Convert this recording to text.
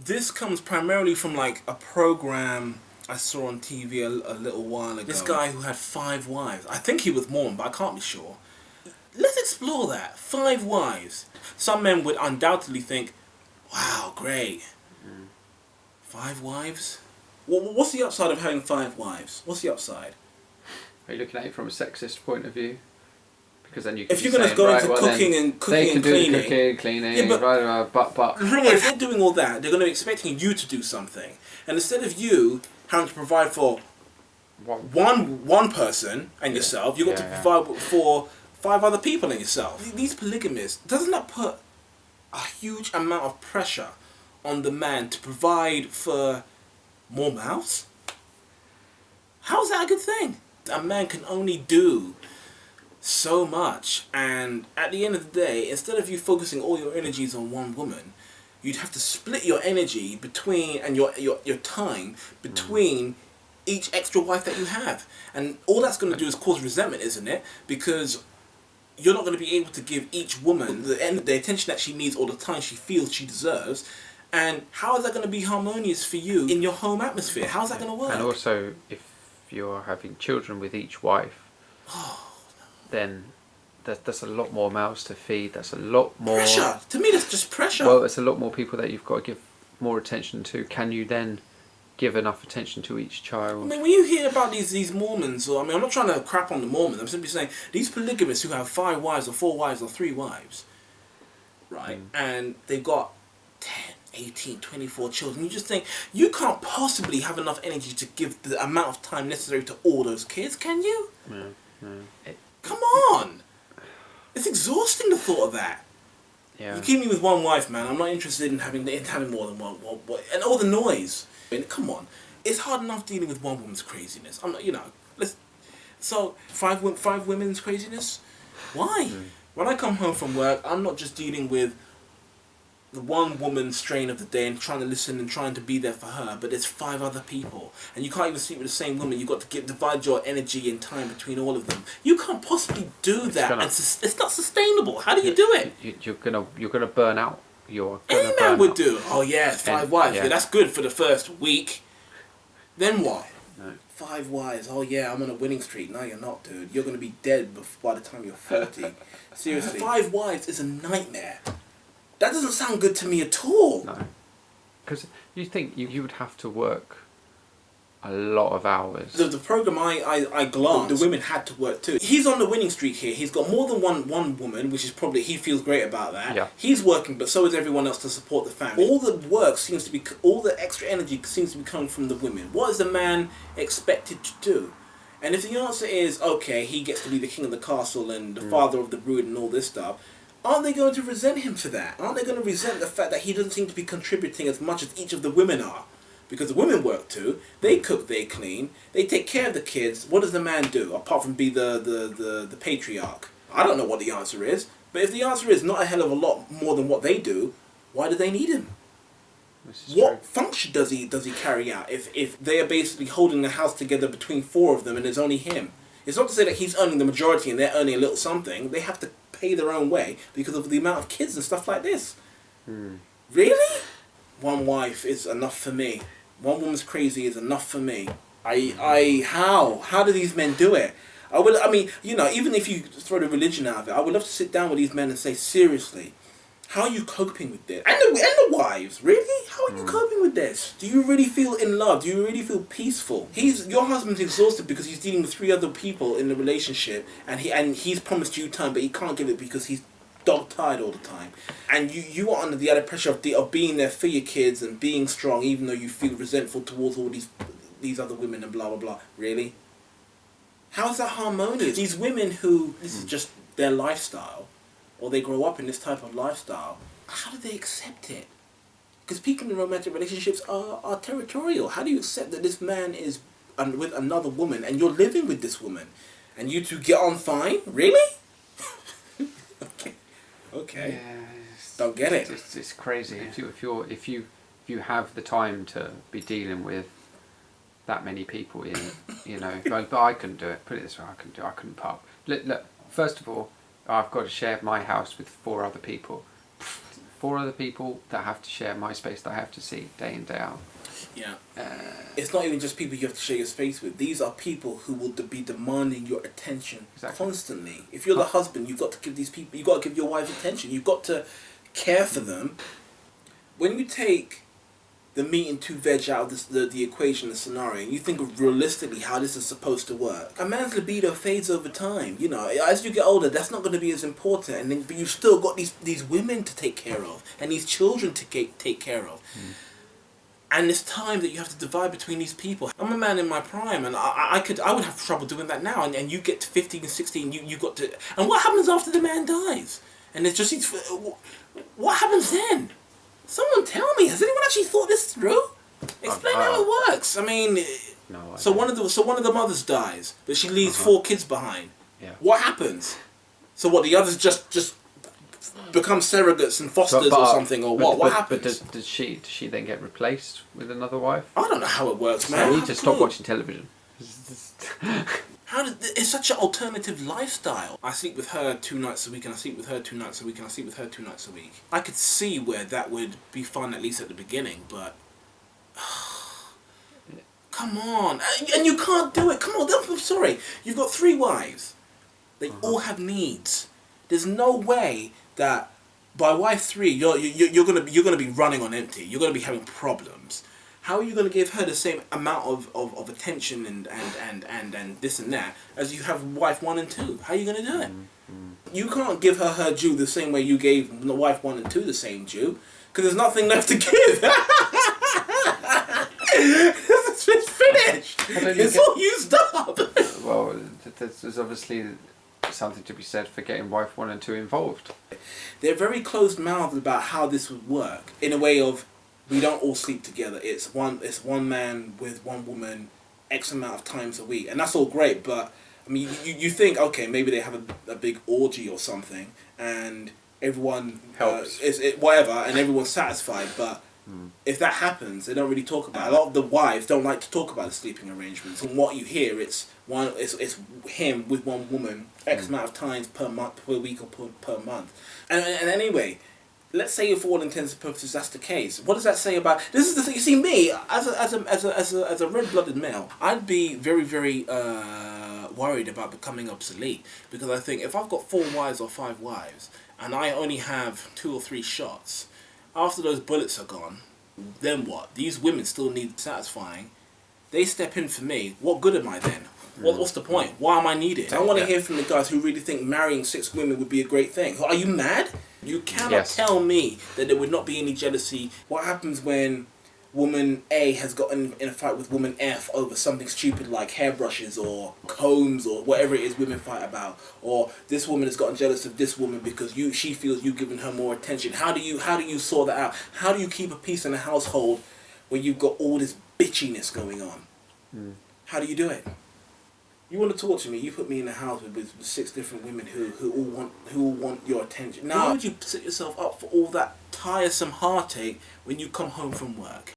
This comes primarily from like a program I saw on TV a little while ago. This guy who had 5 wives. I think he was Mormon, but I can't be sure. Let's explore that. 5 wives. Some men would undoubtedly think, wow, great. 5 wives? What's the upside of having 5 wives? What's the upside? Are you looking at it from a sexist point of view? Because then you can if you're going to go into cooking and cleaning, yeah, but if they're doing all that, they're going to be expecting you to do something, and instead of you having to provide for one person and yourself, you've got to provide for 5 other people and yourself. These polygamists, doesn't that put a huge amount of pressure on the man to provide for more mouths? How is that a good thing? A man can only do so much, and at the end of the day, instead of you focusing all your energies on one woman, you'd have to split your energy between and your time between each extra wife that you have, and all that's going to do is cause resentment, isn't it? Because you're not going to be able to give each woman the attention that she needs or the time she feels she deserves. And how is that going to be harmonious for you in your home atmosphere? How's that going to work? And also, if you're having children with each wife, then that's a lot more mouths to feed. That's a lot more pressure. To me, that's just pressure. Well, it's a lot more people that you've got to give more attention to. Can you then give enough attention to each child? I mean, when you hear about these Mormons, or I mean, I'm not trying to crap on the Mormons. I'm simply saying these polygamists who have 5 wives or 4 wives or 3 wives, right? And they've got 10, 18, 24 children. You just think, you can't possibly have enough energy to give the amount of time necessary to all those kids, can you? Come on! It's exhausting, the thought of that. Yeah. You keep me with 1 wife, man. I'm not interested in having more than one. And all the noise. I mean, come on. It's hard enough dealing with one woman's craziness. I'm not, so 5 women's craziness? Why? When I come home from work, I'm not just dealing with the one woman strain of the day and trying to listen and trying to be there for her, but there's 5 other people, and you can't even sleep with the same woman. You've got to divide your energy and time between all of them. You can't possibly do that, and it's not sustainable. How do you do it? You're gonna burn out. Any man would do. Oh yeah, 5 wives. Yeah, that's good for the first week. Then what? No. 5 wives. Oh yeah, I'm on a winning streak. No, you're not, dude. You're gonna be dead by the time you're 40. Seriously, 5 wives is a nightmare. That doesn't sound good to me at all. No. Because you think you would have to work a lot of hours. The program I glanced, the women had to work too. He's on the winning streak here. He's got more than one woman, which is probably, he feels great about that. Yeah. He's working, but so is everyone else to support the family. All the work seems to be, all the extra energy seems to be coming from the women. What is the man expected to do? And if the answer is, okay, he gets to be the king of the castle and the father of the brood and all this stuff, aren't they going to resent him for that? Aren't they going to resent the fact that he doesn't seem to be contributing as much as each of the women are? Because the women work too. They cook, they clean, they take care of the kids. What does the man do, apart from be the patriarch? I don't know what the answer is. But if the answer is not a hell of a lot more than what they do, why do they need him? What function does he carry out if they are basically holding the house together between 4 of them and there's only him? It's not to say that he's earning the majority and they're earning a little something. They have to pay their own way because of the amount of kids and stuff like this. Really? 1 wife is enough for me. 1 woman's crazy is enough for me. How do these men do it? Even if you throw the religion out of it, I would love to sit down with these men and say, seriously, how are you coping with this? And the wives, really? How are you coping with this? Do you really feel in love? Do you really feel peaceful? Your husband's exhausted because he's dealing with 3 other people in the relationship, and he's promised you time, but he can't give it because he's dog-tired all the time. And you are under the added pressure of being there for your kids and being strong, even though you feel resentful towards all these other women and blah, blah, blah. Really? How is that harmonious? These women who, this is just their lifestyle, or they grow up in this type of lifestyle, how do they accept it? Because people in romantic relationships are territorial. How do you accept that this man is with another woman and you're living with this woman and you 2 get on fine? Really? Okay. Yeah, don't get it. It's crazy. If you have the time to be dealing with that many people but I couldn't do it. Put it this way, I couldn't put up. Look, first of all, I've got to share my house with 4 other people. 4 other people that have to share my space that I have to see day in, day out. Yeah. It's not even just people you have to share your space with. These are people who will be demanding your attention constantly. If you're the husband, you've got to give these people, you've got to give your wife attention. You've got to care for them. When you take the meat and 2 veg out of the equation, the scenario, and you think of realistically how this is supposed to work, a man's libido fades over time. You know, as you get older, that's not going to be as important. And then, but you've still got these women to take care of and these children to take care of. And it's time that you have to divide between these people. I'm a man in my prime, and I would have trouble doing that now. And you get to 15 and 16, you got to... And what happens after the man dies? And it's just... What happens then? Someone tell me. Has anyone actually thought this through? Explain how it works. I mean... No, so one of the mothers dies, but she leaves 4 kids behind. Yeah. What happens? So what, the others just become surrogates and fosters or something, or what? What happens? But does she then get replaced with another wife? I don't know how it works, man. You need to stop watching television. It's such an alternative lifestyle. I sleep with her 2 nights a week, and I sleep with her 2 nights a week, and I sleep with her 2 nights a week. I could see where that would be fun, at least at the beginning, but... Come on. And you can't do it. Come on, I'm sorry. You've got 3 wives. They all have needs. There's no way that by wife 3 you're gonna be running on empty. You're gonna be having problems. How are you gonna give her the same amount of attention and this and that as you have wife 1 and 2? How are you gonna do it? You can't give her due the same way you gave the wife 1 and 2 the same due, because there's nothing left to give. It's finished. It's all used up. Well, there's obviously something to be said for getting wife 1 and 2 involved. They're very closed-mouthed about how this would work, in a way of, we don't all sleep together. It's one man with 1 woman X amount of times a week, and that's all great. But I mean, you think, okay, maybe they have a big orgy or something, and everyone helps, whatever, and everyone's satisfied. But if that happens, they don't really talk about it. A lot of the wives don't like to talk about the sleeping arrangements. From what you hear, it's him with 1 woman X amount of times per month, per week, or per month. And anyway, let's say for all intents and purposes that's the case. What does that say about... This is the thing. You see, me as a red-blooded male, I'd be very, very worried about becoming obsolete, because I think if I've got 4 wives or 5 wives and I only have 2 or 3 shots, after those bullets are gone, then what? These women still need satisfying. They step in for me. What good am I then? What's the point? Why am I needed? I want to hear from the guys who really think marrying 6 women would be a great thing. Are you mad? You cannot tell me that there would not be any jealousy. What happens when woman A has gotten in a fight with woman F over something stupid like hairbrushes or combs or whatever it is women fight about, or this woman has gotten jealous of this woman because she feels you've given her more attention? How do you sort that out? How do you keep a peace in a household where you've got all this bitchiness going on? How do you do it? You want to talk to me? You put me in a house with 6 different women who all want your attention. Now, why would you set yourself up for all that tiresome heartache when you come home from work?